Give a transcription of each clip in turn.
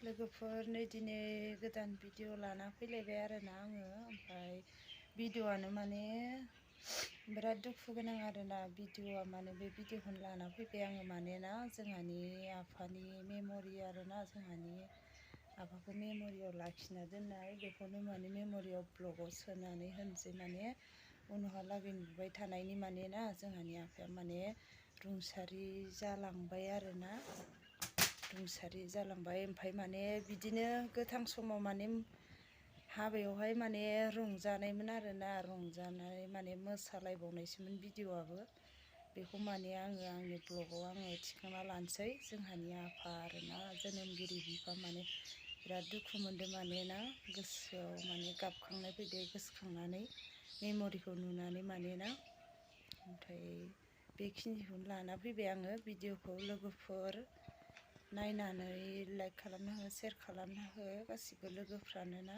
लोगोफोरनि दिनै गोदान भिडिअ लाना फैलायबाय आरोना आङो ओमफ्राय भिडिअआनो माने बिराद दुखु गोनां आरोना भिडिअआ माने बे भिडिअखौनो लाना फैबाय आङो मानोना जोंहानि आफानि मेम'रि आरोना जोंहानि आफाखौ मेम'रियाव लाखिना दोननाय बेखौनो माने मेम'रियाव ब्लगाव सोनानै होनसै माने उनावहालागै नुबाय थानायनि मानोना जोंहानि आफाया माने रुंसारि जालांबाय आरोना रुंसारि जालांबाय ओमफ्राय माने बिदिनो गोथां समाव माने हाबायावहाय माने रंजानायमोन आरोना रंजानाय माने मोसालायबावनायसोमोन भिडिअआबो बेखौ माने आङो आंनि ब्लगाव आङो थिखांना लानोसै जोंहानि आफा आरोना जोनोमगिरि बिफा माने बिराद दुखु मोनदों मानोना गोसोआव माने गाबखांनाय फैदों गोसोखांनानै मेम'रिखौ नुनानै मानोना ओमफ्राय बेखिनिखौनो लाना फैबाय आङो भिडिअखौ लोगोफोर नायनानै लाइक खालामना हो शेयार खालामना हो गासिबो लोगोफ्रानो ना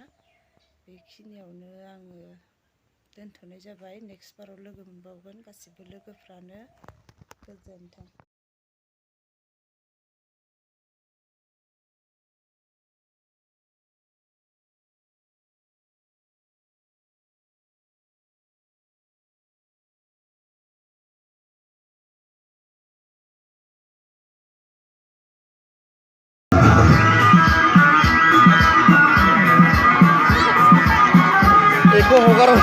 बेखिनियावनो आङो दोनथ'नाय जाबाय नेक्स्ट बाराव लोगो मोनबावगोन गासिबो लोगोफ्रानो गोजोन्थों Eko hogaran